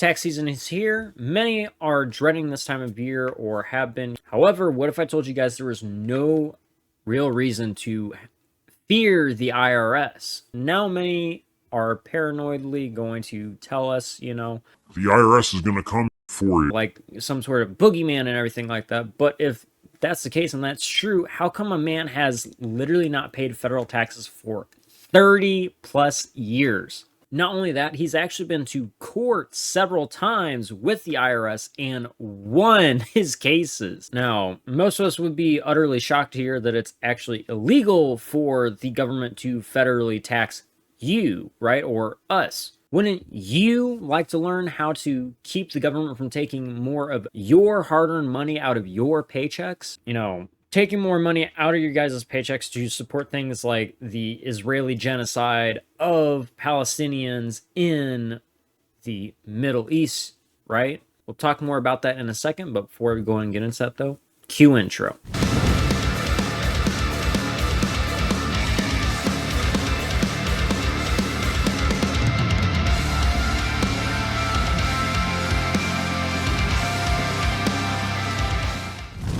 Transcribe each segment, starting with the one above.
Tax season is here. Many are dreading this time of year or have been. However, what if I told you guys there was no real reason to fear the IRS? Now many are paranoidly going to tell us, you know, the IRS is going to come for you. Like some sort of boogeyman and everything like that. But if that's the case and that's true, how come a man has literally not paid federal taxes for 30 plus years? Not only that, he's actually been to court several times with the IRS and won his cases. Now, most of us would be utterly shocked to hear that it's actually illegal for the government to federally tax you, right? Or us. Wouldn't you like to learn how to keep the government from taking more of your hard-earned money out of your paychecks? You know, taking more money out of your guys' paychecks to support things like the Israeli genocide of Palestinians in the Middle East, right? We'll talk more about that in a second, but before we go and get into that though, cue intro.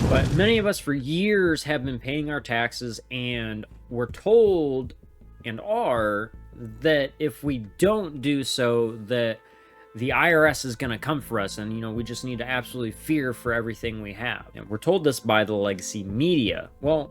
But many of us for years have been paying our taxes, and we're told and are that if we don't do so, that the IRS is going to come for us, and you know, we just need to absolutely fear for everything we have. And we're told this by the legacy media. Well,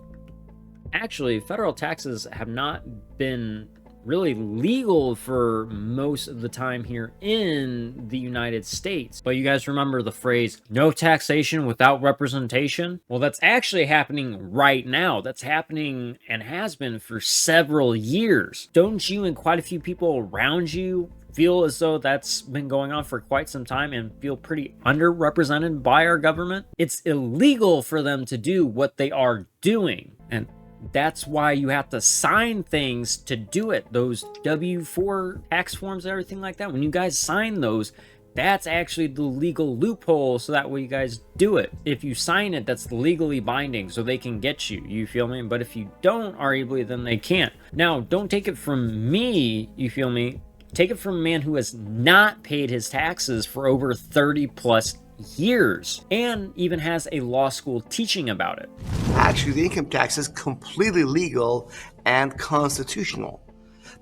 actually, federal taxes have not been really legal for most of the time here in the United States. But you guys remember the phrase, no taxation without representation? Well, that's actually happening right now. That's happening and has been for several years. Don't you and quite a few people around you feel as though that's been going on for quite some time and feel pretty underrepresented by our government? It's illegal for them to do what they are doing. And that's why you have to sign things to do it. Those W-4 tax forms and everything like that. When you guys sign those, that's actually the legal loophole, so that way you guys do it. If you sign it, that's legally binding, so they can get you. You feel me? But if you don't, arguably, then they can't. Now, don't take it from me, you feel me? Take it from a man who has not paid his taxes for over 30 plus years and even has a law school teaching about it. Actually, the income tax is completely legal and constitutional,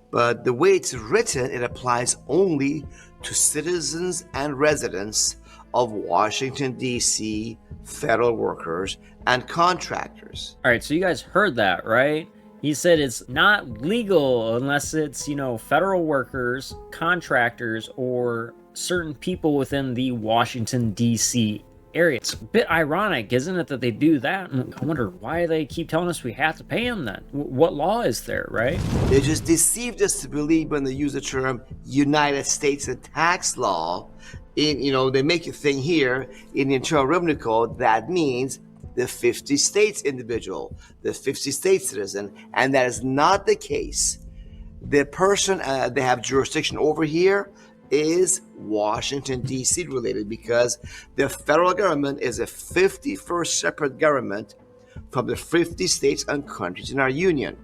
but the way it's written, it applies only to citizens and residents of Washington, D.C., federal workers, and contractors. All right, so you guys heard that, right? He said it's not legal unless it's, you know, federal workers, contractors, or certain people within the Washington, D.C. area. It's a bit ironic, isn't it, that they do that? I wonder why they keep telling us we have to pay them then. What law is there, right? They just deceived us to believe when they use the term United States and tax law. They make a thing here in the Internal Revenue Code that means the 50 states individual, the 50 state citizen, and that is not the case. The person they have jurisdiction over here is Washington, D.C. related, because the federal government is a 51st separate government from the 50 states and countries in our union.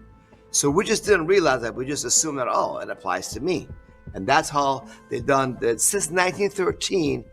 So we just didn't realize that. We just assumed that, oh, it applies to me. And that's how they've done that. Since 1913,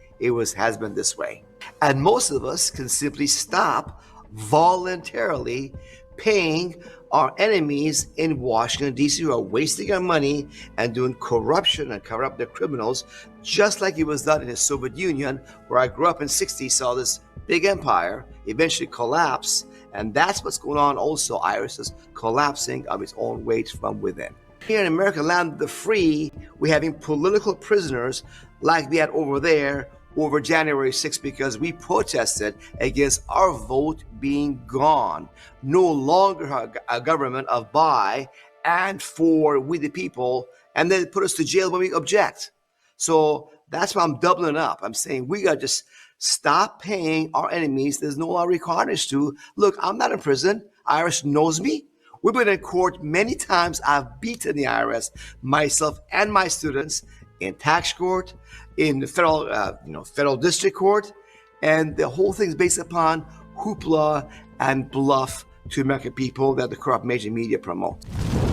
has been this way. And most of us can simply stop voluntarily paying our enemies in Washington, D.C. who are wasting our money and doing corruption and cover up their criminals, just like it was done in the Soviet Union, where I grew up in the 60s, saw this big empire eventually collapse. And that's what's going on also. IRS is collapsing of its own weight from within. Here in America, land of the free, we're having political prisoners like we had over there over January 6th, because we protested against our vote being gone. No longer a government of by and for we the people, and then put us to jail when we object. So that's why I'm doubling up. I'm saying we gotta just stop paying our enemies. There's no law requiring us to. Look, I'm not in prison. IRS knows me. We've been in court many times. I've beaten the IRS, myself and my students, in tax court, in the federal district court, and the whole thing is based upon hoopla and bluff to American people that the corrupt major media promote.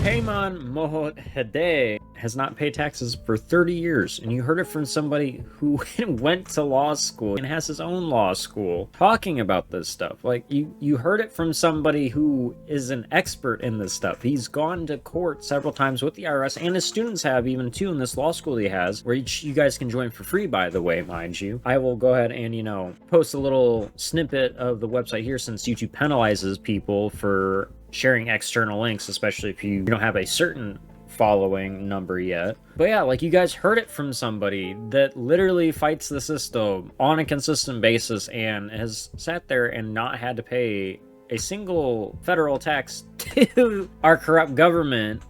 Payman Mohoddeh has not paid taxes for 30 years. And you heard it from somebody who went to law school and has his own law school talking about this stuff. Like, you heard it from somebody who is an expert in this stuff. He's gone to court several times with the IRS, and his students have even too in this law school he has, where you guys can join for free, by the way, mind you. I will go ahead and, you know, post a little snippet of the website here, since YouTube penalizes people for sharing external links, especially if you don't have a certain following number yet. But yeah, like, you guys heard it from somebody that literally fights the system on a consistent basis and has sat there and not had to pay a single federal tax to our corrupt government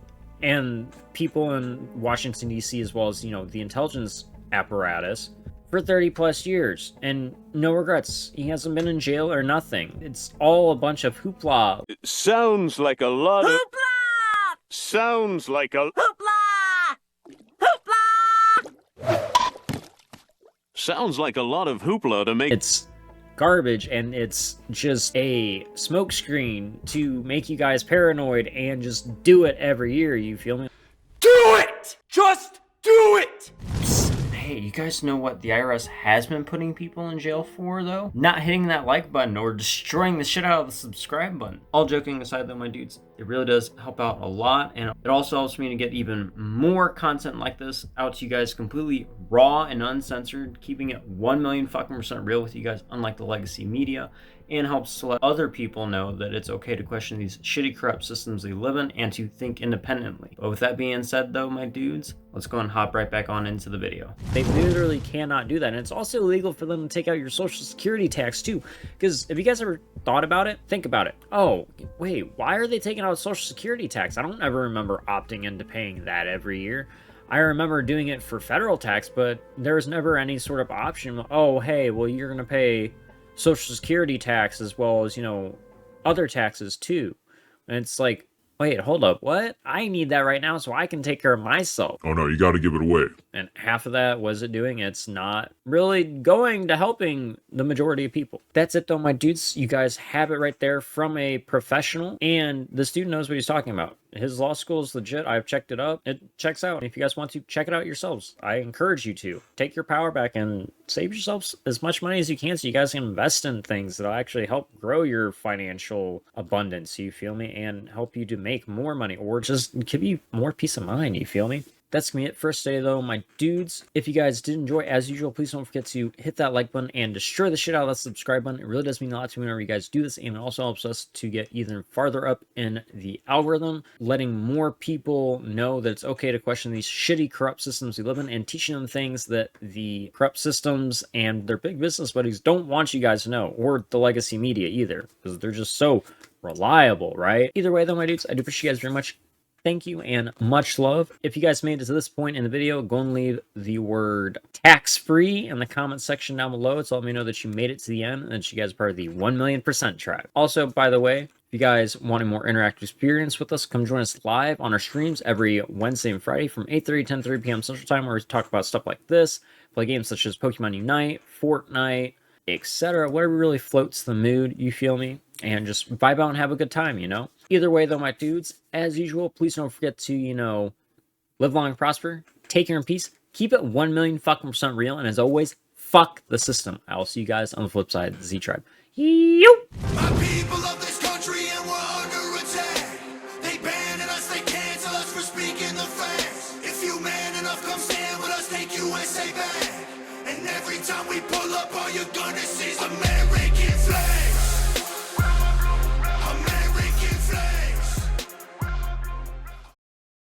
and people in Washington, D.C., as well as, you know, the intelligence apparatus for 30 plus years, and no regrets. He hasn't been in jail or nothing. It's all a bunch of hoopla. It sounds like a lot of... Hoopla! Sounds like a... Hoopla! Hoopla! Sounds like a lot of hoopla to make... It's garbage, and it's just a smokescreen to make you guys paranoid and just do it every year, you feel me? Do it! Just do it! Hey, you guys know what the IRS has been putting people in jail for, though? Not hitting that like button or destroying the shit out of the subscribe button. All joking aside, though, my dudes, it really does help out a lot, and it also helps me to get even more content like this out to you guys completely raw and uncensored, keeping it 1,000,000% real with you guys, unlike the legacy media, and helps to let other people know that it's okay to question these shitty, corrupt systems they live in and to think independently. But with that being said, though, my dudes, let's go and hop right back on into the video. They literally cannot do that, and it's also illegal for them to take out your social security tax too, because if you guys ever thought about it, think about it. Oh, wait, why are they taking out social security tax? I don't ever remember opting into paying that every year. I remember doing it for federal tax, but there was never any sort of option. Oh, hey, well, you're going to pay social security tax as well as, you know, other taxes too. And it's like, wait, hold up, what? I need that right now so I can take care of myself. Oh no, you gotta give it away. And half of that, what is it doing? It's not really going to helping the majority of people. That's it though, my dudes. You guys have it right there from a professional, and the student knows what he's talking about. His law school is legit. I've checked it up. It checks out. If you guys want to, check it out yourselves. I encourage you to. Take your power back and save yourselves as much money as you can so you guys can invest in things that'll actually help grow your financial abundance, you feel me? And help you to make more money, or just give you more peace of mind, you feel me? That's gonna be it for today, though, my dudes. If you guys did enjoy, as usual, please don't forget to hit that like button and destroy the shit out of that subscribe button. It really does mean a lot to me whenever you guys do this, and it also helps us to get even farther up in the algorithm, letting more people know that it's okay to question these shitty, corrupt systems we live in, and teaching them things that the corrupt systems and their big business buddies don't want you guys to know, or the legacy media either, because they're just so reliable, right? Either way, though, my dudes, I do appreciate you guys very much. Thank you and much love. If you guys made it to this point in the video, go and leave the word tax-free in the comment section down below to let me know that you made it to the end and that you guys are part of the 1,000,000% tribe. Also, by the way, if you guys want a more interactive experience with us, come join us live on our streams every Wednesday and Friday from 8:30 to 10:30 p.m. Central Time, where we talk about stuff like this, play games such as Pokemon Unite, Fortnite, etc. Whatever really floats the mood, you feel me? And just vibe out and have a good time, you know? Either way, though, my dudes, as usual, please don't forget to, you know, live long and prosper, take care in peace, keep it 1,000,000% real, and as always, fuck the system. I will see you guys on the flip side, the Z Tribe. Yo! My people of this country, and we're under attack. They banning us, they cancel us for speaking the facts. If you man enough, come stand with us, take USA back. And every time we pull up, all you're gonna see is a man.